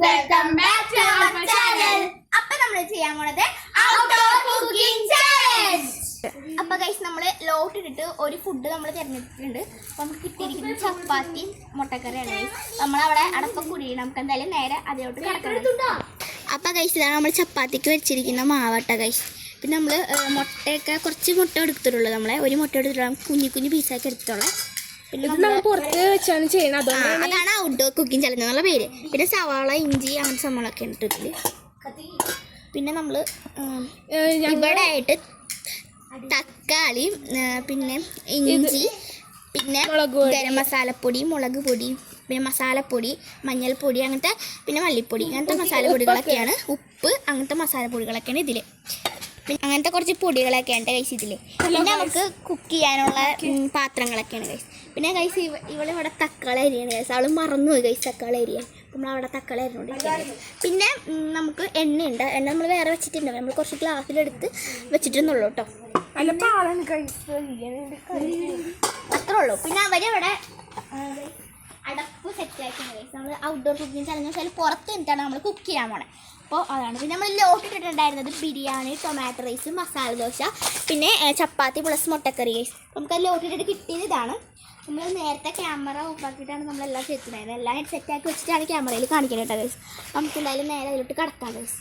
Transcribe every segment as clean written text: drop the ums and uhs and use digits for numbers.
Welcome back to our channel. അപ്പോൾ നമ്മൾ ചെയ്യാൻ പോകുന്നത് ഔട്ട്ഡോർ കുക്കിംഗ് ചാലഞ്ച്. അപ്പോൾ ഗയ്സ് നമ്മൾ ലോട്ട് ഇട്ടിട്ട് ഒരു ഫുഡ് നമ്മൾ തിരഞ്ഞെടുത്തിട്ടുണ്ട്. അപ്പോൾ നമുക്ക് കിട്ടിയിരിക്കുന്നത് ചപ്പാത്തി മുട്ടക്കറിയാണ് ഗയ്സ്. നമ്മൾ അവിടെ അടപ്പൊക്കെ കുടിയും. നമുക്ക് എന്തായാലും നേരെ അതിലോട്ട് കിടക്കണം. അപ്പോൾ ഗയ്സ് ഇതാണ് നമ്മൾ ചപ്പാത്തിക്ക് വെച്ചിരിക്കുന്ന മാവട്ട ഗയ്സ്. പിന്നെ നമ്മൾ മുട്ടയൊക്കെ കുറച്ച് മുട്ട എടുത്തിട്ടുള്ളൂ. നമ്മളെ ഒരു മുട്ട എടുത്തിട്ടുള്ള കുഞ്ഞു കുഞ്ഞു പീസാക്കി എടുത്തിട്ടുള്ളത്. പിന്നെ പുറത്ത് വെച്ചാണ് ചെയ്യുന്നത്. അതാണ് ഔട്ട്ഡോർ കുക്കിംഗ് ചലഞ്ച് എന്നുള്ള പേര്. പിന്നെ സവാള, ഇഞ്ചി അങ്ങനത്തെ സംഭവങ്ങളൊക്കെ ഇട്ടിട്ടില്ല. പിന്നെ നമ്മൾ ഇവിടെ ആയിട്ട് തക്കാളി, പിന്നെ ഇഞ്ചി, പിന്നെ ഗരം മസാലപ്പൊടി, മുളക് പൊടി, പിന്നെ മസാലപ്പൊടി, മഞ്ഞൾപ്പൊടി, അങ്ങനത്തെ പിന്നെ മല്ലിപ്പൊടി, അങ്ങനത്തെ മസാലപ്പൊടികളൊക്കെയാണ്. ഉപ്പ് അങ്ങനത്തെ മസാലപ്പൊടികളൊക്കെയാണ് ഇതിൽ. പിന്നെ അങ്ങനത്തെ കുറച്ച് പൊടികളൊക്കെയാണ് ഗൈസ് ഇതിൽ. പിന്നെ നമുക്ക് കുക്ക് ചെയ്യാനുള്ള പാത്രങ്ങളൊക്കെയാണ് ഗൈസ്. പിന്നെ ഗൈസ് ഇവിടെ തക്കാളി അരിയാണ് ഗൈസ്. അവൾ മറന്നുപോയി ഗൈസ് തക്കാളി അരിയാൻ. നമ്മളവിടെ തക്കാളി അരിഞ്ഞുകൊണ്ടിരിക്കുകയാണ്. പിന്നെ നമുക്ക് എണ്ണയുണ്ട്. എണ്ണ നമ്മൾ വേറെ വെച്ചിട്ടുണ്ട്. നമ്മൾ കുറച്ച് ഗ്ലാസ്സിലെടുത്ത് വെച്ചിട്ടുന്നുള്ളൂ കേട്ടോ. അത്രേ ഉള്ളൂ. പിന്നെ അവരവിടെ അടപ്പ് സെറ്റാക്കിയാണ് ഗൈസ്. നമ്മൾ ഔട്ട്ഡോർ കുക്കിംഗ് ചലഞ്ച് വെച്ചാൽ പുറത്ത് നിന്നിട്ടാണ് നമ്മൾ കുക്ക് ചെയ്യാൻ പോണേ. അപ്പോൾ അതാണ്. പിന്നെ നമ്മൾ ലോട്ട് ഇട്ടിട്ടുണ്ടായിരുന്നത് ബിരിയാണി, ടൊമാറ്റോ റൈസ്, മസാല ദോശ, പിന്നെ ചപ്പാത്തി പ്ലസ് മുട്ടക്കറി ഗൈസ്. നമുക്ക് അത് ലോട്ട് ഇട്ടിട്ട് കിട്ടിയത് ഇതാണ്. നമ്മൾ നേരത്തെ ക്യാമറ ഓഫാക്കിയിട്ടാണ് നമ്മളെല്ലാം സെറ്റുണ്ടായിരുന്നത്. എല്ലാം സെറ്റാക്കി വെച്ചിട്ടാണ് ക്യാമറയിൽ കാണിക്കുന്നത് കേട്ടോ ഗൈസ്. നമുക്ക് എന്തായാലും നേരെ അതിലോട്ട് കിടക്കാം ഗൈസ്.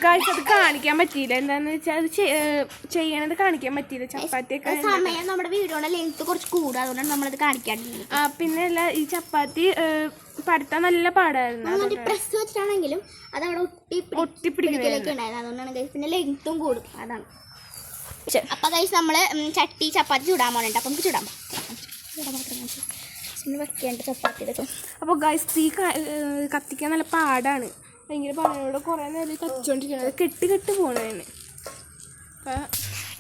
ഗൈസ് അത് കാണിക്കാൻ പറ്റിയില്ല. എന്താണെന്ന് വെച്ചാൽ അത് ചെയ്യണത് കാണിക്കാൻ പറ്റിയില്ല. ചപ്പാത്തിയൊക്കെ സമയം നമ്മുടെ വീഡിയോയുടെ ലെങ്ത് കുറച്ച് കൂടുക, അതുകൊണ്ടാണ് നമ്മളത് കാണിക്കാണ്ടിരുന്നത്. പിന്നെ അല്ല ഈ ചപ്പാത്തി പരത്താൻ നല്ല പാടായിരുന്നു. പ്രസ് വെച്ചിട്ടാണെങ്കിലും അത് അവിടെ ഒട്ടിപ്പിടിക്കലൊക്കെ ഉണ്ടായിരുന്നു. അതുകൊണ്ടാണ് ഗൈസ്. പിന്നെ ലെങ്ത്തും കൂടും, അതാണ്. അപ്പം ഗൈസ് നമ്മൾ ചട്ടി ചപ്പാത്തി ചൂടാൻ പോകണുണ്ട്. അപ്പം നമുക്ക് ചൂടാൻ വെക്കേണ്ട ചപ്പാത്തിയുടെ. അപ്പോൾ ഗൈസ് തീ കത്തിക്കാൻ നല്ല പാടാണ്. ഭയങ്കര പാടോടെ കുറേ നേരം കത്തിച്ചുകൊണ്ടിരിക്കുന്നത്. കെട്ട് പോണതിന്.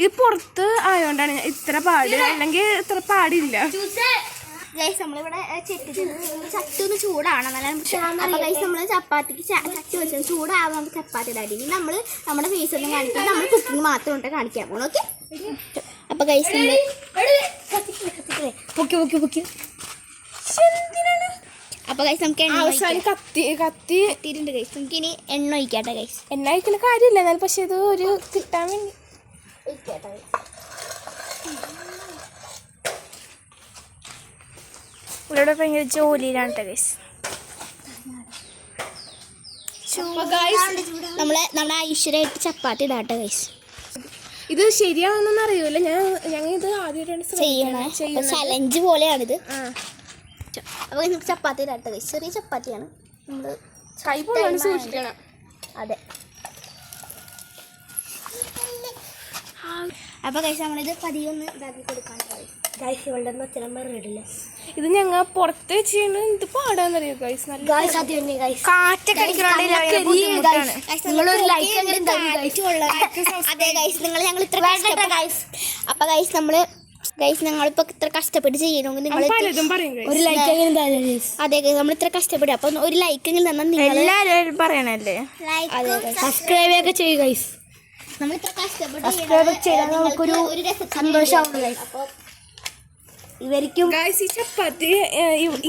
ഇത് പുറത്ത് ആയതുകൊണ്ടാണ് ഇത്ര പാട്, അല്ലെങ്കിൽ ഇത്ര പാടില്ല ഗൈസ്. നമ്മളിവിടെ ചട്ടി ഒന്ന് ചൂടാണ്. അപ്പോൾ ഗൈസ് നമ്മൾ ചപ്പാത്തിക്ക് ചട്ടി വെച്ചാൽ ചൂടാകുമ്പോൾ നമുക്ക് ചപ്പാത്തി ഇടാം. ഇനി നമ്മൾ നമ്മുടെ ഫേസ് ഒന്നും കാണിക്കാൻ നമ്മൾ കുക്കിംഗ് മാത്രം കൊണ്ട് കാണിക്കാൻ പോകണം. ഓക്കെ. അപ്പോൾ ഗൈസ് നമ്മൾ അപ്പോൾ ഗൈസ് നമുക്ക് അവസാനം കത്തിയിട്ടുണ്ട് ഗൈസ്. നമുക്ക് ഇനി എണ്ണ ഒഴിക്കാട്ടെ ഗൈസ്. എണ്ണ ഒഴിക്കുന്ന കാര്യമില്ല, എന്നാൽ പക്ഷെ ഇത് ഒരു കിട്ടാൻ വേണ്ടി ഒഴിക്കാട്ടെ. ഇവിടെ ഭയങ്കര ജോലിയിലാണ് ഗൈസ്. നമ്മളെ ഐശ്വര്യമായിട്ട് ചപ്പാത്തി ഇടാട്ടെ ഗൈസ്. ഇത് ശരിയാണെന്നൊന്നും അറിയൂല. ഞങ്ങൾ ഇത് ആദ്യമായിട്ടാണ് ചെയ്യണേ. ചലഞ്ച് പോലെയാണിത്. അപ്പോൾ നമുക്ക് ചപ്പാത്തി ഇടാട്ടെ ഗൈസ്. ചെറിയ ചപ്പാത്തിയാണ്. നമ്മൾ കൈ പോലാണ് സൂക്ഷിക്കണം. അതെ. അപ്പോൾ ഗൈസ് നമ്മളിത് പതിയൊന്ന് ഇതാക്കി കൊടുക്കാൻ ഗൈസ്. ഇവളുടെ ഒച്ചനം പറഞ്ഞിട്ടില്ല. ഇത് ഞങ്ങൾ പുറത്ത് വെച്ച് ചെയ്യണത് എന്ത് പാടാന്നറിയോ ഗൈസ്. കാറ്റൊക്കെ അതെ ഗൈസ്. ഞങ്ങൾ ഇത്ര ഗൈസ്. അപ്പോൾ ഗൈസ് ഞങ്ങളിപ്പോൾ ഇത്ര കഷ്ടപ്പെട്ട് ചെയ്യണമെങ്കിൽ നിങ്ങൾ ഒരു ലൈക്ക്. അതെ ഗൈസ് നമ്മൾ ഇത്ര കഷ്ടപ്പെടും. അപ്പം ഒരു ലൈക്കെങ്കിലും തന്നാൽ നിങ്ങൾ എല്ലാവരും പറയണല്ലേ. അതെ സബ്സ്ക്രൈബ് ഒക്കെ ചെയ്യും ഗൈസ്. നമ്മൾ ഇത്ര കഷ്ടപ്പെട്ട് നമുക്കൊരു സന്തോഷമാവും ഗൈസ്. അപ്പോൾ ഇവർക്കും ഗൈസ് ഈ ചപ്പാത്തി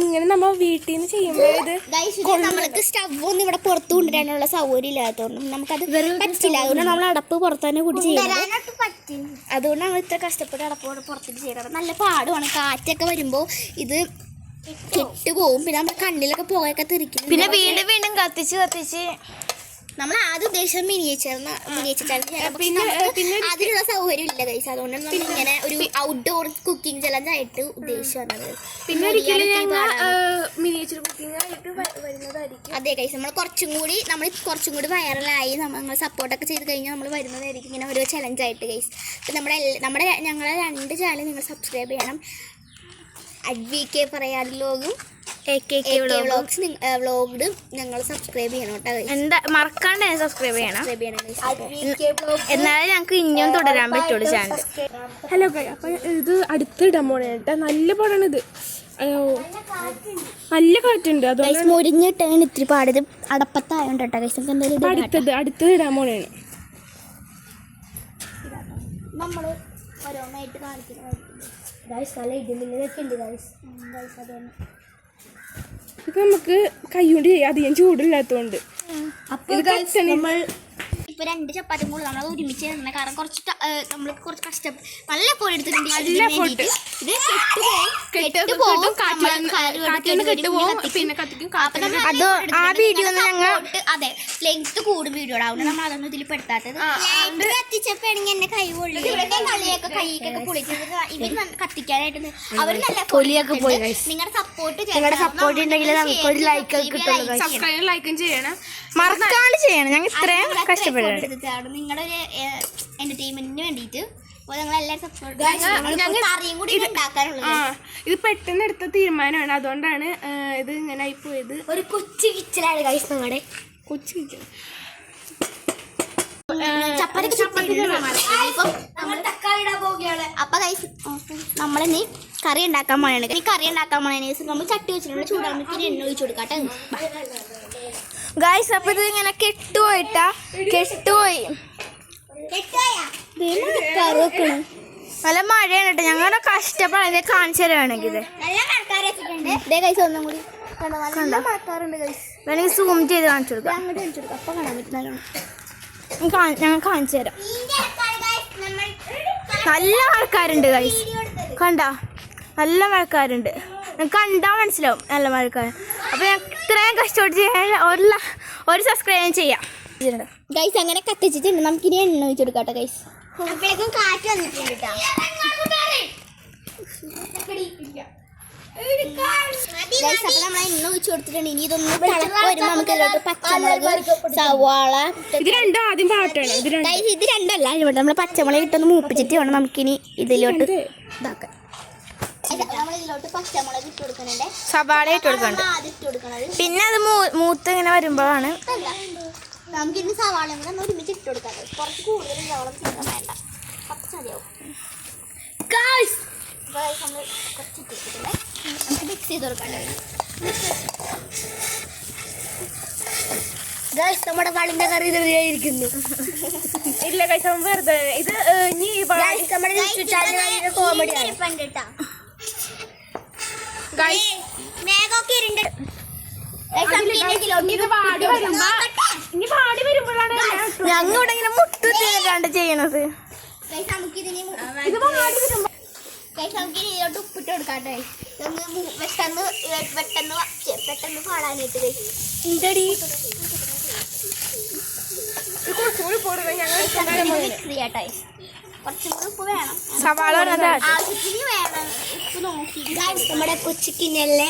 ഇങ്ങനെ നമ്മൾ വീട്ടിൽ നിന്ന് ചെയ്യുമ്പോൾ നമ്മൾക്ക് സ്റ്റവ് ഒന്നും ഇവിടെ പുറത്ത് കൊണ്ടുവരാനുള്ള സൗകര്യം ഇല്ലാത്തതുകൊണ്ട് നമുക്കത് പറ്റില്ല. അതുകൊണ്ട് നമ്മൾ അടപ്പ് പുറത്ത് തന്നെ കൂടി ചെയ്യുന്നത്. അതുകൊണ്ട് നമ്മൾ ഇത്ര കഷ്ടപ്പെട്ട് അടപ്പോടെ പുറത്തേക്ക് ചെയ്യണം. നല്ല പാടുമാണ്. കാറ്റൊക്കെ വരുമ്പോൾ ഇത് കെട്ടുപോകും. പിന്നെ നമ്മുടെ കണ്ണിലൊക്കെ പുകയൊക്കെ തെറിക്കും. പിന്നെ വീണ്ടും കത്തിച്ച് നമ്മൾ ആദ്യം ഉദ്ദേശിച്ചത് മിനിയേച്ചർ പിന്നെ അതിനുള്ള സൗകര്യം ഇല്ല ഗൈസ്. അതുകൊണ്ടാണ് നമ്മൾ ഇങ്ങനെ ഒരു ഔട്ട്ഡോർ കുക്കിംഗ് ചലഞ്ച് ആയിട്ട് ഉദ്ദേശിച്ചു വന്നത്. പിന്നെ മിനിയേച്ചർ കുക്കിംഗ് ആയിട്ട് വരുന്നതായിരിക്കും. അതെ ഗൈസ്. നമ്മൾ കുറച്ചും കൂടി വൈറലായി നമ്മൾ സപ്പോർട്ടൊക്കെ ചെയ്ത് കഴിഞ്ഞാൽ നമ്മൾ വരുന്നതായിരിക്കും ഇങ്ങനെ ഒരു ചലഞ്ചായിട്ട് ഗൈസ്. അപ്പം ഞങ്ങളെ 2 ചാനൽ നിങ്ങൾ സബ്സ്ക്രൈബ് ചെയ്യണം. ADVK പറയാലോഗും വ്ളോഗ്സ് വ്ളോഗ്ഡ് ഞങ്ങൾ സബ്സ്ക്രൈബ് ചെയ്യണം കേട്ടോ. എന്താ മറക്കാണ്ട് സബ്സ്ക്രൈബ് ചെയ്യണം. എന്നാലേ ഞങ്ങൾക്ക് ഇനിയും തുടരാൻ പറ്റുള്ളൂ ചാനൽ. Hello guys. അപ്പം ഇത് അടുത്തിടാൻ പോണേ കേട്ടോ. നല്ല പാടാണ് ഇത്. നല്ല കാറ്റുണ്ട്. അതുകൊണ്ട് മുരിഞ്ഞിട്ടാണ് ഇത്തിരി പാടിത്. അടപ്പത്തായോണ്ട് കേട്ടോ ഗൈസ്. അടുത്തത് ഇടാൻ പോണേണ്. നമ്മൾ ഓരോന്നായിട്ട് കാണിക്കുന്നത് ഗൈസ്. നല്ല ഇടിമിന്നലൊക്കെ ഉണ്ട് ഗൈസ്. ഗൈസ് അത് തന്നെ ഇത് നമുക്ക് കൈകൊണ്ട് ചെയ്യാം, അധികം ചൂടില്ലാത്തതുകൊണ്ട്. ഇപ്പൊ 2 ചപ്പാത്തി കൂടി നമ്മൾ ഒരുമിച്ച് തന്നെ, കാരണം കുറച്ച് നമ്മൾ കുറച്ച് കഷ്ടപ്പെട്ട് നല്ല പൊടി എടുത്തിട്ടുണ്ട്. ഇത് അതെ ലെങ്ത് കൂടും വീഡിയോടെ, അതുകൊണ്ട് നമ്മൾ അതൊന്നും ഇതിൽ പെടുത്താത്തത്. കത്തിച്ചപ്പോണെങ്കിൽ എന്നെ കൈ പൊള്ളി, കളിയൊക്കെ കൈക്കൊക്കെ പൊളിച്ചത്. ഇവർ കത്തിക്കാനായിട്ട് അവർ നല്ല പൊലിയൊക്കെ പോയി. നിങ്ങളുടെ സപ്പോർട്ട് ഉണ്ടെങ്കിൽ നമുക്ക് ഒരു സബ്സ്ക്രൈബും ലൈക്കും ചെയ്യണം, മറക്കാണ്ട് ചെയ്യണം. ഞങ്ങൾ ഇത്രയും കഷ്ടപ്പെടും നിങ്ങളുടെ ഒരു എന്റർടൈൻമെന്റിന് വേണ്ടിയിട്ട്. ഇത് പെട്ടെന്ന് എടുത്ത തീരുമാനമാണ്, അതുകൊണ്ടാണ് ഇത് ഇങ്ങനെ ആയി പോയത്. ഒരു കൊച്ചു കിച്ചലാണ് ഗൈസ്, നമ്മുടെ കൊച്ചു കിച്ചൺ. അപ്പൊ ഗൈസ് നമ്മളിനി കറി ഉണ്ടാക്കാൻ പോണേ. ഈ കറി ഉണ്ടാക്കാൻ പോണേ നമ്മൾ ചട്ടി വെച്ചിട്ടുണ്ട്, ചൂടാകുമ്പോഴത്തേക്ക് എണ്ണ ഒഴിച്ചു കൊടുക്കാട്ടെ ഗൈസ്. അപ്പൊ ഇത് ഇങ്ങനെ കെട്ടുപോയി നല്ല മഴയാണ് കേട്ടോ. ഞങ്ങളുടെ കഷ്ടപ്പാട് കാണിച്ചു തരുവാണെങ്കിൽ വേണമെങ്കിൽ സൂം ചെയ്ത് കാണിച്ചു കൊടുക്കാം. ഞങ്ങൾ കാണിച്ചു തരാം. നല്ല മഴക്കാരുണ്ട് ഗൈസ്, കണ്ട നല്ല മഴക്കാരുണ്ട്. കണ്ടാൽ മനസ്സിലാവും നല്ല മഴക്കാരൻ. അപ്പോൾ ഞാൻ ഇത്രയും കഷ്ടപ്പെട്ട് ചെയ്യാൻ ഒരു സബ്സ്ക്രൈബ് ചെയ്യാം ഗൈസ്. അങ്ങനെ കത്തിച്ചിട്ടുണ്ട്, നമുക്കിനി എണ്ണ ഒഴിച്ചു കൊടുക്കാട്ടെ ഗൈസ്. അപ്പോഴേക്കും കാറ്റ് വന്നിട്ടുണ്ട് കേട്ടോ. അപ്പൊ നമ്മൾ എണ്ണ ഒഴിച്ചു കൊടുത്തിട്ടുണ്ട്. ഇനി ഇതൊന്ന് തിളക്കം വരുമ്പോൾ നമുക്ക് ഇതിലോട്ട് പച്ചമുളക്, സവാള, ഇത് രണ്ടും ആദ്യം പാട്ടാണ്. ഇത് രണ്ടല്ല, ഇവിടെ നമ്മൾ പച്ചമുളക് ഇട്ടൊന്ന് മൂപ്പിച്ചിട്ട് വേണം നമുക്കിനി ഇതിലോട്ട് ഇതാക്കാം. നമ്മൾ ഇതിലോട്ട് പച്ചമുളക് ഇട്ട് കൊടുക്കുന്നുണ്ട്, സവാള ഇട്ട് കൊടുക്കുന്നുണ്ട്. പിന്നെ അത് മൂത്ത് ഇങ്ങനെ വരുമ്പോഴാണ് നമുക്കിനി സവാളയും കൂടെ ഒന്ന് ഒരുമിച്ച് ഇട്ട് കൊടുക്കാം. കുറച്ച് കൂടുതൽ സവാള ചേർക്കാൻ വേണ്ട, കുറച്ച് മതിയാവും. നമ്മൾ കുറച്ച് ഇട്ടിട്ടുണ്ട്, നമുക്ക് മിക്സ് ചെയ്ത് കൊടുക്കാം. ഗൈസ് നമ്മുടെ കളിന്റെ കറി റെഡിയായിരിക്കുന്നു. ഇല്ല ഗൈസ്, വെറുതെ ഇത് കോമഡി മേഘമൊക്കെ ഇരുണ്ട്. ഞങ്ങൾ ഇവിടെ ഇങ്ങനെ മുട്ടിട്ടാണ്ട് ചെയ്യണത്. ഇതിലോട്ട് ഉപ്പിട്ട് കൊടുക്കാട്ടെ, പെട്ടെന്ന് പാടാനായിട്ട് കുറച്ചും കൂടി ഉപ്പ് വേണം, സവാള ആവശ്യത്തിന് വേണം ഉപ്പ് നോക്കി. നമ്മുടെ കൊച്ചു കിച്ചണിലെ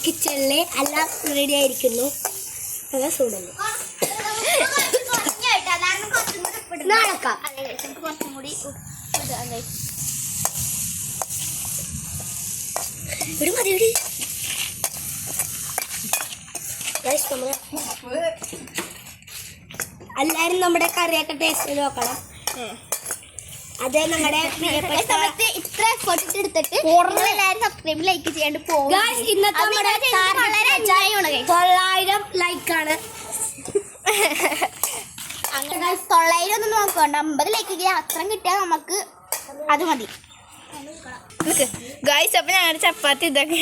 കിച്ചണിലെ എല്ലാം റെഡി ആയിരിക്കുന്നു. കുറച്ചും കൂടി ഒരു മതി. എല്ലാരും നമ്മുടെ കറിയൊക്കെ ടേസ്റ്റ് നോക്കണം. അതെ നമ്മുടെ ഇത്ര എഫേർട്ട് എടുത്തിട്ട് എല്ലാവരും സബ്സ്ക്രൈബ് ലൈക്ക് ചെയ്യാണ്ട് പോകും. ഇന്നത്തെ 900 ലൈക്കാണ്. അങ്ങനെ 900 ഒന്നും നോക്കണ്ട, 50 ലൈക്ക് അത്ര കിട്ടിയാൽ നമുക്ക് അത് മതി ഗൈസ്. അപ്പൊ ഞങ്ങളുടെ ചപ്പാത്തി ഇതൊക്കെ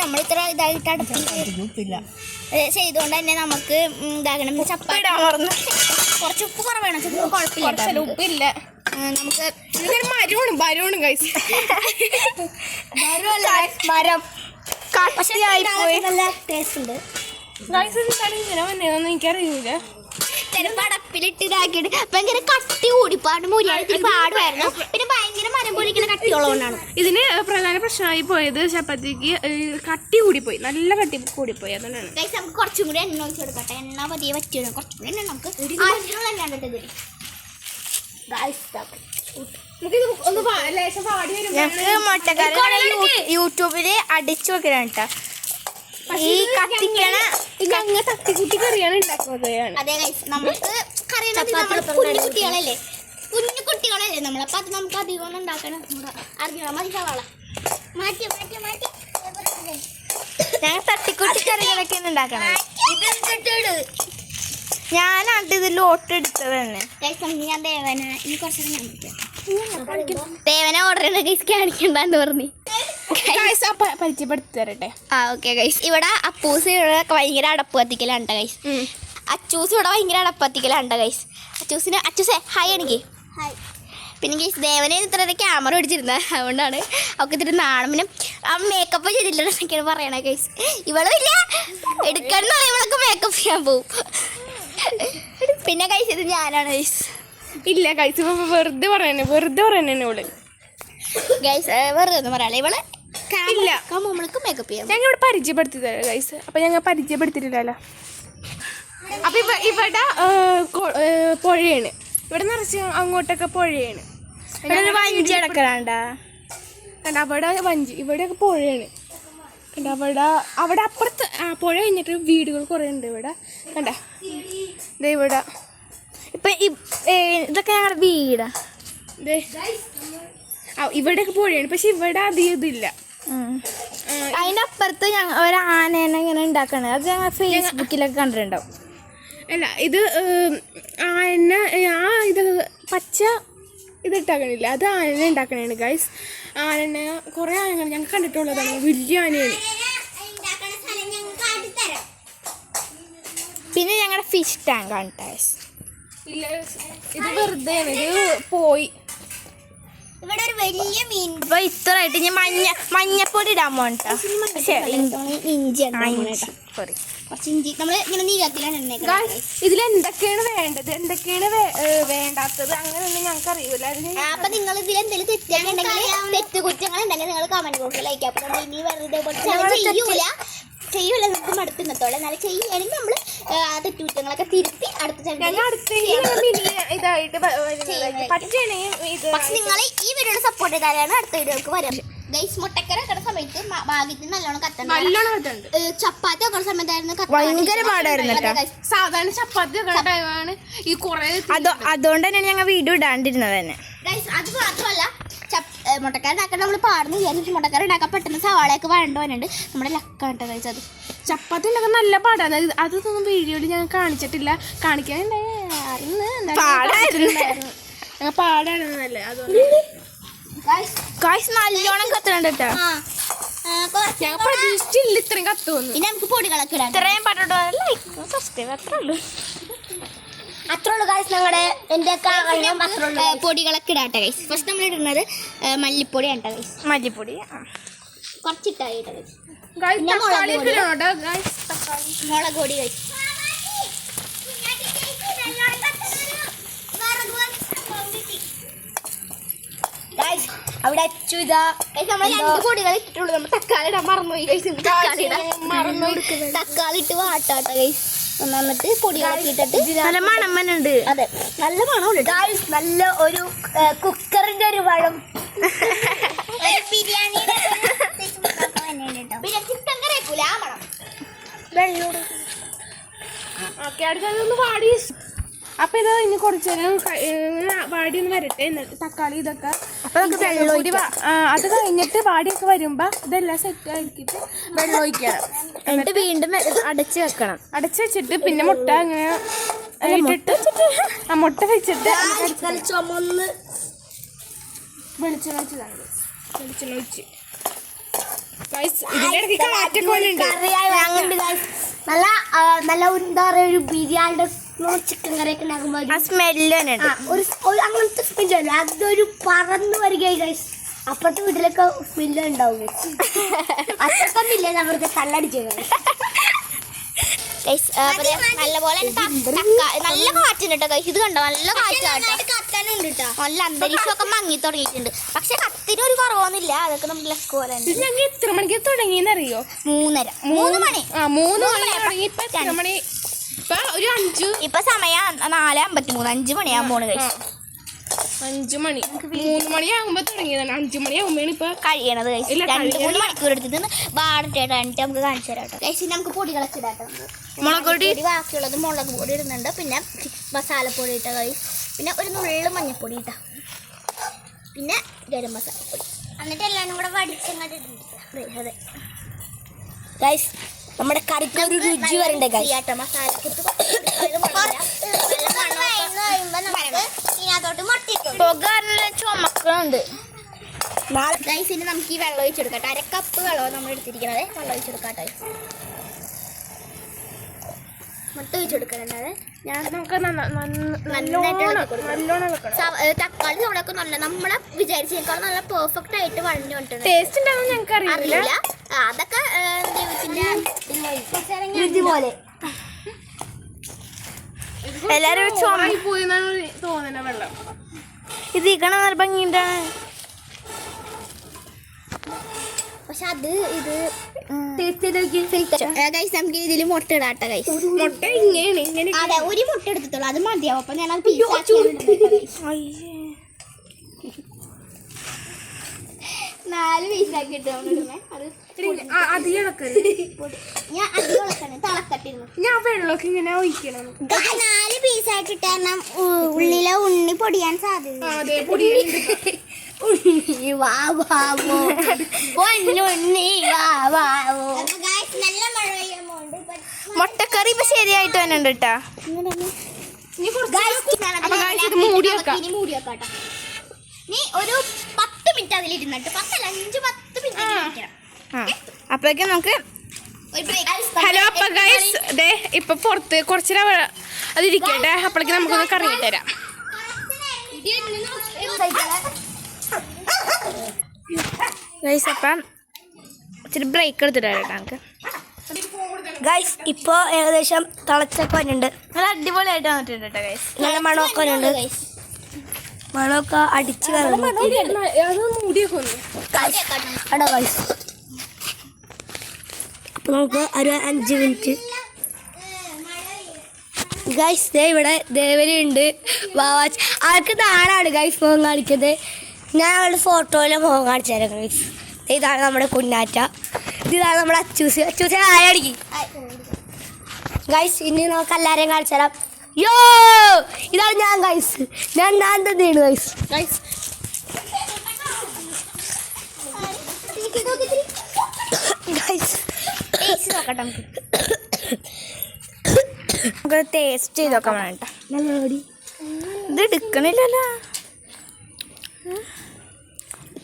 നമ്മളിത്ര ഇതായിട്ട് അടുപ്പിൽ ചെയ്തുകൊണ്ട് തന്നെ നമുക്ക് ഇതാകണം. ചപ്പാത്തി കുറച്ച് ഉപ്പ് കുറവാണ്, കുഴപ്പമില്ല, ഉപ്പില്ല. നമുക്ക് മരമാണ് ഗൈസ്, മരം കട്ടിയായിപ്പോയി. നല്ല ടേസ്റ്റ് ഉണ്ട് ഗൈസ്. ഇങ്ങനെ വന്നേന്ന് എനിക്കറിയില്ല. ചിലപ്പോൾ അടപ്പിലിട്ട് ഇതാക്കിയിട്ട് ഭയങ്കര കട്ടി കൂടിപ്പാട് മുരിയായിട്ട് പാടുമായിരുന്നു. പിന്നെ ഭയങ്കര മരം പൊളിക്കുന്ന കട്ടിയുള്ളതുകൊണ്ടാണ് ഇതിന് പ്രധാന പ്രശ്നമായി പോയത്. ചപ്പാത്തിക്ക് കട്ടി കൂടിപ്പോയി, നല്ല കട്ടി കൂടിപ്പോയി. അതുകൊണ്ടാണ് ഗൈസ്. നമുക്ക് കുറച്ചും കൂടി എണ്ണ ഒഴിച്ച് കൊടുക്കട്ടെ. എണ്ണ പതിയെ പറ്റിയത് കുറച്ചും കൂടി എണ്ണ നമുക്ക് ആവശ്യമുള്ള എണ്ണ കണ്ടിട്ട് ഞങ്ങൾക്ക് മുട്ടക്കറി യൂട്യൂബില് അടിച്ചു വെക്കണം കേട്ടോ. ഈ കത്തിക്കണ തട്ടിക്കുട്ടി കറിയാണ് ഉണ്ടാക്കുന്നത്. അതെ ഗൈസ്, നമുക്ക് കുഞ്ഞു കുട്ടികളല്ലേ നമ്മളപ്പോ അത് നമുക്ക് അധികം ഒന്നും ഉണ്ടാക്കണം. അറിഞ്ഞോ മതി സവാള മാറ്റി ഞങ്ങൾ തട്ടിക്കുട്ടി കറികളൊക്കെ ഒന്ന് ഉണ്ടാക്കണം. ഞാനാണ്ട് ഇത് ലോട്ട് എടുത്തത് തന്നെ. ഞാൻ ദേവന ഇനി കുറച്ച് ദേവന ഓർഡർ ചെയ്യണ ഗൈസ് കാണിക്കണ്ടെന്ന് പറഞ്ഞു. പരിചയപ്പെടുത്തി തരട്ടെ. ആ ഓക്കെ ഗൈസ്. ഇവിടെ അപ്പൂസ് ഇവിടെ ഭയങ്കര അടപ്പ് കത്തിക്കലാണ് ഗൈസ്. അച്ചൂസ് ഇവിടെ ഭയങ്കര അടപ്പ് കത്തിക്കലാണ് ഗൈസ്. അച്ചൂസേ ഹായ് എനിക്ക് ഹായ്. പിന്നെ ഗൈസ് ദേവനെ ഇത്ര ക്യാമറ പിടിച്ചിരുന്നത്, അതുകൊണ്ടാണ് അവൾക്ക് ഇത്തിരി നാണം. പിന്നെ ആ മേക്കപ്പ് ചെയ്തില്ലെന്നൊക്കെയാണ് പറയണേ ഗൈസ്. ഇവളും ഇല്ല എടുക്കണം ഇവളൊക്കെ മേക്കപ്പ് ചെയ്യാൻ പോവും. പിന്നെ ഗൈസ് ഇത് ഞാനാണ് ഗൈസ്. ഇല്ല ഗൈസ്, ഇപ്പൊ വെറുതെ പറയണേ ഇവള് ഗൈസ്. വെറുതെ ഒന്നും പറയാം, ഇവള് ഇല്ല നമ്മൾക്ക് മേക്കപ്പ് ചെയ്യാം. ഞങ്ങൾ ഇവിടെ പരിചയപ്പെടുത്തി തരാം ഗൈസ്. അപ്പൊ ഞങ്ങൾ പരിചയപ്പെടുത്തിട്ടില്ലല്ലോ. അപ്പൊ ഇവിടെ പുഴയാണ്, ഇവിടെ നിറച്ച് അങ്ങോട്ടൊക്കെ പുഴയാണ്. വഞ്ചി അടക്കലാണ്ടാ കണ്ട അവിടെ വഞ്ചി, ഇവിടെയൊക്കെ പുഴയാണ്. കണ്ട അവിടെ അപ്പുറത്ത് പുഴ കഴിഞ്ഞിട്ട് വീടുകൾ കുറേ ഉണ്ട് ഇവിടെ. കണ്ട ഇവിടെ ഇപ്പൊ ഇതൊക്കെ ഞങ്ങളുടെ വീടാ. ഇവിടെയൊക്കെ പുഴയാണ്, പക്ഷെ ഇവിടെ അധികം ഇതില്ല. അതിൻ്റെ അപ്പുറത്ത് ഒരു ആനേനെ ഇങ്ങനെ ഉണ്ടാക്കണത്, അത് ഞങ്ങൾ ഫേസ്ബുക്കിലൊക്കെ കണ്ടിട്ടുണ്ടാവും. അല്ല ഇത് ആന ഇത് പച്ച ഇതിട്ടാക്കണില്ല, അത് ആനനെ ഉണ്ടാക്കണേണ് ഗൈസ്. ആനനെ കുറേ ആനകൾ ഞങ്ങൾ കണ്ടിട്ടുള്ളതാണ്, വലിയ ആനയാണ്. പിന്നെ ഞങ്ങളുടെ ഫിഷ് ടാങ്ക് ആണ് ഗൈസ്. ഇല്ല ഇത് വെറുതെ ഇത് പോയി. ഇവിടെ ഒരു വലിയ മീൻ. ഇപ്പൊ ഇത്രയായിട്ട് ഞാൻ മഞ്ഞപ്പൊടി ഇടാൻ പോകണ്ട, ഇഞ്ചി സോറി കുറച്ച് ഇഞ്ചി നമ്മൾ ഇങ്ങനെ നീക്കത്തിലാണ്. ഇതിലെന്തൊക്കെയാണ് വേണ്ടത്, എന്തൊക്കെയാണ് വേണ്ടാത്തത് അങ്ങനെയൊന്നും ഞങ്ങൾക്ക് അറിയൂല. അപ്പൊ നിങ്ങൾ ഇതിൽ എന്തെങ്കിലും തെറ്റുണ്ടെങ്കിൽ കുറ്റങ്ങൾ ഉണ്ടെങ്കിൽ നിങ്ങൾ കമന്റ് ബോക്സിൽ അയക്കാം. അപ്പൊ നമ്മൾ ഇനി വെറുതെ ചെയ്യൂല നമുക്ക് മടുപ്പിന്നത്തോടെ. എന്നാലും ചെയ്യുകയാണെങ്കിൽ നമ്മൾ ആ തെറ്റുകുറ്റങ്ങളൊക്കെ തിരുത്തി അടുത്ത പക്ഷെ നിങ്ങൾ ഈ വീഡിയോയുടെ സപ്പോർട്ട് ചെയ്താലാണ് അടുത്ത വീഡിയോക്ക് വരാം ഗൈസ്. മുട്ടക്കര വെക്കുന്ന സമയത്ത് ഭാഗ്യത്തിന് നല്ലോണം കത്തുണ്ട്. ചപ്പാത്തി വെക്കുന്ന സമയത്തായിരുന്നു ഭയങ്കര പാടായിരുന്നു. സാധാരണ ചപ്പാത്തി വെക്കുന്ന ടൈമാണ് ഈ കുറെ, അതുകൊണ്ട് തന്നെയാണ് ഞങ്ങൾ വീഡിയോ ഇടാണ്ടിരുന്നത് തന്നെ ഗൈസ്. അത് മാത്രമല്ല മുട്ടക്കറി ഉണ്ടാക്കാൻ നമ്മൾ പാടുന്ന വിചാരിച്ചു. മുട്ടക്കറി ഉണ്ടാക്കാൻ പെട്ടെന്ന് സവാളയൊക്കെ വഴണ്ടവനുണ്ട്. നമ്മുടെ ലക്കാണ് ഗൈസ്. അത് ചപ്പാത്തി ഉണ്ടാക്കാൻ നല്ല പാടാണ്. അതൊന്നും വീഡിയോയിൽ ഞാൻ കാണിച്ചിട്ടില്ല, കാണിക്കാനുണ്ടായിരുന്നു. പാടാണെന്നല്ലേ, അതുകൊണ്ട് നല്ലോണം കത്തുന്നുണ്ട് കേട്ടോ. ഞാൻ പ്രതീക്ഷിച്ചില്ല ഇത്രയും കത്തുവന്നു. ഇനി നമുക്ക് പൊടികളൊക്കെ ഇടാം. ഇത്രയും അത്രേ ഉള്ളൂ ഗൈസ്. ഞങ്ങളുടെ എൻ്റെ പൊടികളൊക്കെ ഇടാട്ടെ ഗൈസ്. ഫസ്റ്റ് നമ്മൾ ഇടുന്നത് മല്ലിപ്പൊടി ആണ് ഗൈസ്. മല്ലിപ്പൊടി കുറച്ചിട്ടായിട്ട് ഗൈസ്. മുളക് പൊടി ഗൈസ്. അവിടെ അച്ചു ഇതാ നമ്മൾ രണ്ട് പൊടികൾ ഇട്ടിട്ടുള്ളൂ. നമ്മൾ തക്കാളി ഇടാൻ മറന്നുപോയി ഗൈസ്. തക്കാളി ഇട്ട് വാട്ടാട്ടെ ഗൈസ്. എന്നിട്ട് പൊടികളൊക്കെ ഇട്ടിട്ട് നല്ല മണമ്മനുണ്ട്. അതെ നല്ല മണമുണ്ട് ഗൈസ്. നല്ല ഒരു കുക്കറിന്റെ ഒരു വളം ബിരിയാണിയുടെ പിന്നെ ചിക്കൻ കറി വെക്കൂല ആ മണം. വെള്ളം ഓക്കെ അടുത്തൊന്ന് വാടി. അപ്പൊ ഇത് ഇനി കുറച്ച് നേരം വാടി ഒന്ന് വരട്ടെ. എന്നിട്ട് തക്കാളി ഇതൊക്കെ അത് കഴിഞ്ഞിട്ട് വാടിയൊക്കെ വരുമ്പോ ഇതെല്ലാം സെറ്റ് ആക്കിയിട്ട് വെള്ളം ഒഴിക്കണം. എന്നിട്ട് വീണ്ടും അടച്ച് വെക്കണം. അടച്ച് വെച്ചിട്ട് പിന്നെ മുട്ട അങ്ങനെ ഇട്ടിട്ട് മുട്ട വെച്ചിട്ട് വെളിച്ചെണ്ണ ഒഴിച്ച് ഇതിന്റെ ഇടയ്ക്ക് കാറ്റൊക്കെ പോലെ ഉണ്ട്. നല്ല നല്ല എന്താ പറയുക ഒരു ബിരിയാണിയുടെ ചിക്കൻ കറിയൊക്കെ ഉണ്ടാക്കുമ്പോൾ സ്മെല്ല് ഒരു അങ്ങനത്തെ സ്മെല്ല് അതൊരു പറന്ന് വരികയായി ഗൈസ്. അപ്പുറത്തെ വീട്ടിലൊക്കെ സ്മെല്ല് ഉണ്ടാവും. അത്രക്കൊന്നില്ല നമ്മൾക്ക് കല്ലടിച്ചു നല്ലപോലെ നല്ല കാറ്റുണ്ട് കേട്ടോ ഗൈസ്. ഇത് കണ്ടോ നല്ല കാറ്റാണ്, നല്ല അന്തരീക്ഷമൊക്കെ മങ്ങി തുടങ്ങിയിട്ടുണ്ട്. പക്ഷെ കത്തിന് ഒരു കുറവൊന്നുമില്ല. അതൊക്കെ നമ്മൾ ലക്ക് പോലെ ഞങ്ങൾ എത്ര മണിക്ക് തുടങ്ങിയെന്നറിയോ? 3 മണി. 3 മണി തുടങ്ങി. ഇപ്പൊ എത്ര മണി? ഒരു 5. ഇപ്പൊ സമയം 4:53. 5 മണിയാകും പോണ് ഗൈസ്. 5 മണി 3 മണിയാകുമ്പോ തുടങ്ങിയതാണ്. 5 മണിയാകുമ്പോഴാണ് ഇപ്പൊ കഴിയണത്. 2-3 മണിക്കൂർ എടുത്തിട്ട് വാടട്ടേട്ടായിട്ട് നമുക്ക് കാണിച്ചു തരാം കേട്ടോ. നമുക്ക് പൊടികളൊക്കെ ഇടാട്ടോ. മുളക് പൊടി ബാക്കിയുള്ളത് മുളക് പൊടി ഇടുന്നുണ്ട്. പിന്നെ മസാലപ്പൊടി ഇട്ട ഗൈസ്. പിന്നെ ഒരു നുള്ളു മഞ്ഞപ്പൊടി ഇട്ട. പിന്നെ ഗരം മസാലപ്പൊടി. എന്നിട്ട് എല്ലാവരും കൂടെ വടിച്ചങ്ങോട്ട് ഇടുന്നുണ്ട്. അതെ ഗൈസ് നമ്മുടെ കറിക്ക് ഒരു രുചി വരണ്ടേ ഗൈസ്. മസാല ചുമക്കുന്നുണ്ട്. ഗൈസ് ഇനി നമുക്ക് ഈ വെള്ളം ഒഴിച്ചെടുക്കട്ടെ. 1/2 കപ്പ് വെള്ളമാണ് നമ്മൾ എടുത്തിരിക്കുന്നത്. വെള്ളം ഒഴിച്ചെടുക്കാട്ടെ. മുട്ട ഒഴിച്ചെടുക്കാനുണ്ടാതെ നമുക്ക് തക്കാളി സവളൊക്കെ നല്ല നമ്മളെ വിചാരിച്ചേക്കാളും നല്ല പെർഫെക്റ്റ് ആയിട്ട് വഴഞ്ഞു കൊണ്ടിട്ടുണ്ട്. ടേസ്റ്റ് ഉണ്ടാവും ഞങ്ങൾക്ക് അറിയില്ല. അതൊക്കെ ദൈവത്തിന്റെ പോലെ എല്ലാരും പോയി തോന്നുന്ന വെള്ളം ഇത് ഇക്കണ നല്ല ഭംഗിയുണ്ടാണ്. പക്ഷെ അത് ഇത് ഗൈസ് നമുക്ക് ഇതിൽ മുട്ട ഇടാട്ടെ ഗൈസ്. മുട്ട ഇങ്ങനെ അതെ ഒരു മുട്ട എടുത്തിട്ടുള്ളൂ, അത് മതിയാവും. അപ്പൊ ഞാൻ അത് 4 പീസാക്കി ഇട്ടേ അത് ഞാൻ അധികം തിളക്കട്ടിരുന്നു. ഞാൻ വെള്ളമൊക്കെ ഇങ്ങനെ ഒഴിക്കണം. 4 പീസാക്കി ഇട്ട കാരണം ഉള്ളിലെ ഉണ്ണി പൊടിയാൻ സാധ്യത. മുട്ടക്കറി ഇപ്പൊ ശരിയായിട്ട് തന്നെ ഉണ്ട് കേട്ടാ. മൂടി വെക്കാം. നീ ഒരു 10 മിനിറ്റ് അതിലിരുന്നിട്ട് 5-10 മിനിറ്റ്. അപ്പോഴേക്കും നമുക്ക് ഹലോ. അപ്പൊ ഗൈസ് ദേ ഇപ്പൊ പുറത്ത് കുറച്ച് അതിരിക്കട്ടെ. അപ്പോഴേക്കും നമുക്കൊന്ന് കറിയിട്ട് തരാം. ഗൈസ് അപ്പം ഇച്ചിരി ബ്രേക്ക് എടുത്തിട്ട് വരാം നമുക്ക്. ഗൈസ് ഇപ്പോൾ ഏകദേശം തിളച്ചൊക്കെ വരുന്നുണ്ട്. നല്ല അടിപൊളിയായിട്ട് വന്നിട്ടുണ്ട് കേട്ടോ ഗൈസ്. നല്ല മണമൊക്കെ വരുന്നുണ്ട്. മണമൊക്കെ അടിച്ച് കയറുന്നു. അത് മൂടിയൊക്കെ വന്നു. അടാ ഗൈസ് അപ്പോൾ നമുക്ക് ഒരു 5 മിനിറ്റ്. ഗൈസ് ദേ ഇവിടെ ദേവനുണ്ട്. വാവാച്ച് ആൾക്ക് നാളാണ് ഗൈസ് മുഖം കാണിക്കുന്നത്. ഞാൻ അവളുടെ ഫോട്ടോയിലെ മുഖം കാണിച്ചു തരാം ഗൈസ്. ഇതാണ് നമ്മുടെ കുഞ്ഞാറ്റ. ഇതാണ് നമ്മുടെ അച്ചൂസ്. അച്ചൂസ് ആയടിക്ക് ഗൈസ്. ഇനി നമുക്ക് എല്ലാവരെയും കാണിച്ചു തരാം. യോ ഇതാണ് ഞാൻ ഗൈസ്. ഞാൻ തന്നെയാണ് ഗൈസ്. ഗൈസ് നോക്കട്ടെ നമുക്ക്. നമുക്ക് ടേസ്റ്റ് ചെയ്ത് നോക്കാൻ വേണ്ട. നല്ല ഇത് എടുക്കണില്ലല്ലോ.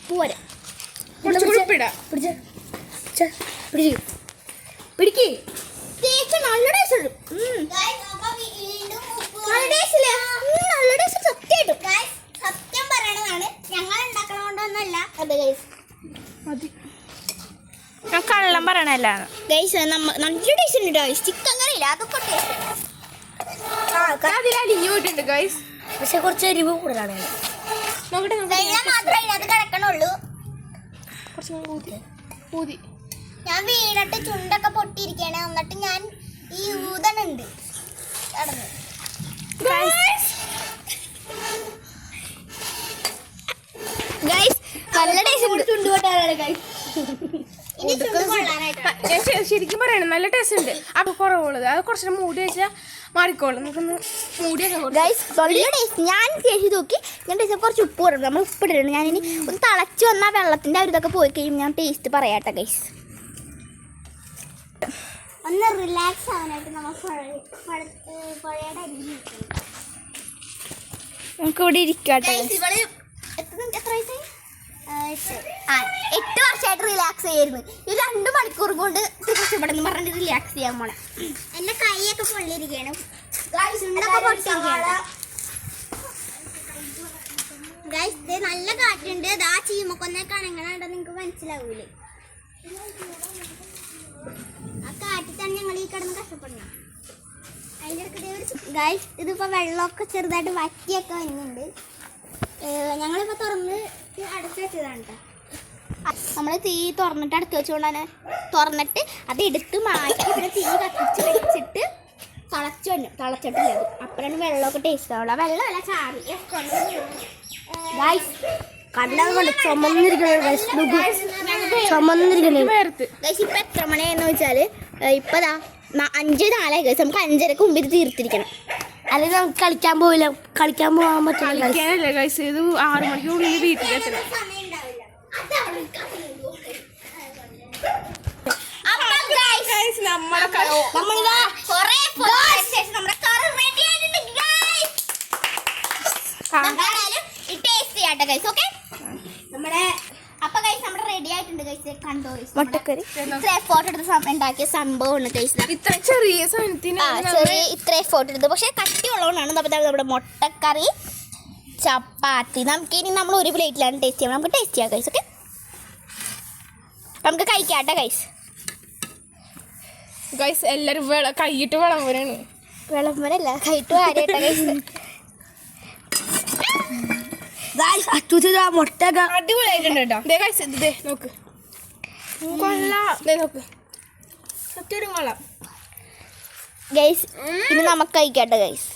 പോരാ പിടിക്ക്. ടേസ്റ്റ് നല്ല ടേസ്റ്റ് ഉണ്ട്. സത്യം പറയണതാണ്, ഞങ്ങൾ ഉണ്ടാക്കണോണ്ടൊന്നല്ല. അതെ ഗൈസ് ഞാൻ കള്ളം പറയണല്ല ഗൈസ് നല്ല ടേസ്റ്റ് ഉണ്ട് ഗൈസ്. ചിക്കൻ കറിയില്ല അതൊക്കെ ടേസ്റ്റ്. അതിൽ അലിഞ്ഞു പോയിട്ടുണ്ട് ഗൈസ്. പക്ഷെ കുറച്ച് എരിവ് കൂടുതലാണ്. നോക്കട്ടെ വെള്ളം മാത്രമേ ഇതിനകത്ത് കിടക്കണുള്ളൂ. ഊതി ഞാൻ വീണിട്ട് ചുണ്ടൊക്കെ പൊട്ടിയിരിക്കണേ. എന്നിട്ട് ഞാൻ ഈ ഊതണുണ്ട് കടന്ന്. ഗൈസ് നല്ല ടേസ്റ്റ് ചുണ്ട് പൊട്ടാനാണ് ഗൈസ്. ഇനി ചുണ്ട് കൊള്ളാനായിട്ട് ശരിക്കും പറയണം നല്ല ടേസ്റ്റ് ഉണ്ട്. അപ്പൊ കുറവുള്ളത് അത് കുറച്ച് മൂടി വെച്ചാൽ മാറിക്കോളും. നമുക്കൊന്ന് മൂടിയൊക്കെ ഗൈസ് നല്ല ടേസ്റ്റ്. ഞാൻ ടേസ്റ്റ് നോക്കി. ഞാൻ ടേസ്റ്റ് കുറച്ച് ഉപ്പ് കൊടുക്കും. നമ്മൾ ഉപ്പ് ഇട്ടിട്ടുണ്ട്. ഞാനിനി ഒന്ന് തിളച്ച് വന്നാൽ വെള്ളത്തിൻ്റെ ഒരു ഇതൊക്കെ പോയി കഴിയുമ്പോൾ ഞാൻ ടേസ്റ്റ് പറയാട്ടെ ഗൈസ്. ഒന്ന് റിലാക്സ് ആവാനായിട്ട് നമ്മൾ പുഴയുടെ അരികിൽ നമുക്ക് ഇവിടെ ഇരിക്കാട്ടെ. ഇവള് എത്ര വയസ്സായി? 8 വർഷമായിട്ട് റിലാക്സ് ചെയ്യായിരുന്നു. ഈ 2 മണിക്കൂർ കൊണ്ട് കഷ്ടപ്പെടുന്നു പറഞ്ഞിട്ട് റിലാക്സ് ചെയ്യാൻ പോണെ. എന്റെ കൈയൊക്കെ പൊള്ളിയിരിക്കണം. നല്ല കാറ്റുണ്ട്. ആ ചീമക്കൊന്നെ കണങ്ങണുണ്ടോ നിങ്ങൾക്ക് മനസ്സിലാവൂലേ? ആ കാറ്റിൽ തന്നെ ഞങ്ങൾ ഈ കിടന്ന് കഷ്ടപ്പെടണം. ഗൈസ് ഇതിപ്പോ വെള്ളമൊക്കെ ചെറുതായിട്ട് വറ്റിയൊക്കെ വരുന്നുണ്ട്. ഞങ്ങളിപ്പോ തുറന്ന് അടച്ചു വെച്ചതാണ് കേട്ടോ. നമ്മൾ തീ തുറന്നിട്ട് അടുത്ത് വെച്ചുകൊണ്ടാണ് തുറന്നിട്ട് അത് എടുത്ത് മാറ്റി പിന്നെ തീ കത്തിച്ച് വെച്ചിട്ട് തിളച്ചിട്ടില്ല. അപ്പോഴാണ് വെള്ളമൊക്കെ ടേസ്റ്റ് ആവുള്ളൂ. വെള്ളമല്ല ചാറി കടലാകൊണ്ട് ചുമന്നിരിക്കുന്നത്. ഇപ്പൊ എത്ര മണിയാന്ന് വെച്ചാല് ഇപ്പൊ 5:04 ഗൈസ്. നമുക്ക് 5:30 മുമ്പ് ഇത് തീർത്തിരിക്കണം. അല്ലെങ്കിൽ നമുക്ക് കളിക്കാൻ പോകാൻ പറ്റില്ല. ഗൈസ് ഇത് 6 മണിക്കുള്ളിൽ വീട്ടിലെത്തണം. ആയിട്ടുണ്ട് കഴിച്ചത്. കണ്ടോ മുട്ടക്കറി ഇത്ര എഫോർട്ട് എടുത്ത് ഉണ്ടാക്കിയ സംഭവമാണ് കഴിച്ചത്. ഇത്ര ചെറിയ സാധനത്തിന് ചെറിയ ഇത്ര എഫോർട്ട് എടുത്ത് പക്ഷെ കട്ടി ഉള്ളതുകൊണ്ടാണ്. നമ്മുടെ മുട്ടക്കറി ചപ്പാത്തി. നമുക്കിനി നമ്മൾ ഒരു പ്ലേറ്റിലാണ് ടേസ്റ്റ് ചെയ്യാം. നമുക്ക് ടേസ്റ്റ് ചെയ്യാം കൈസ്. ഓക്കെ, നമുക്ക് കഴിക്കാട്ടെ കൈസ്. ഗൈസ് എല്ലാരും കൈയിട്ട് വിളമ്പരാണ്. വിളമ്പരല്ല, കൈട്ട് കാര്യമായിട്ടാ കൈസ്. മുട്ട അടിപൊളിയായിട്ടുണ്ട് കേട്ടോ. ദേ ഗൈസ് ഇത് ദേ നോക്ക്, കൊള്ളാം. ദേ നോക്ക്, സത്യം കൊള്ളാം ഗൈസ്. ഇനി നമുക്ക് കഴിക്കാട്ടെ ഗൈസ്.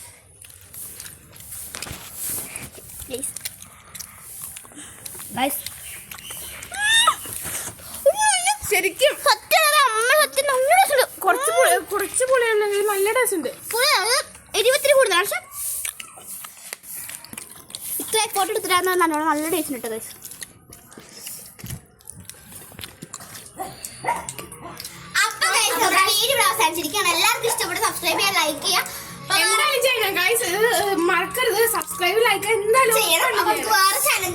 ശരിക്കും. സത്യം നല്ല ടേസ്റ്റ്. കുറച്ച് പുളിയുണ്ടെങ്കിൽ നല്ല ടേസ്റ്റ് ഉണ്ട്. എരിവത്തിന് കൂടുതലാണ് പക്ഷെ ഇത്ര എഫോർട്ട് എടുത്തിട്ടാണ് നല്ല ടേസ്റ്റ് ഉണ്ട് ഗൈസ്. അപ്പൊ ഗൈസ് നമ്മുടെ വീഡിയോ ഇവിടെ അവസാനിച്ചിരിക്കുകയാണ്. എല്ലാവർക്കും ഇഷ്ടപ്പെട്ട് സബ്സ്ക്രൈബ് ചെയ്യാൻ, ലൈക്ക് ചെയ്യാം. എന്തായാലും ചെയ്യണം ഗൈസ്, മറക്കരുത്. സബ്സ്ക്രൈബ് ലൈക്ക് എന്തായാലും ചെയ്യണം. നമുക്ക് വേറെ ചാനൽ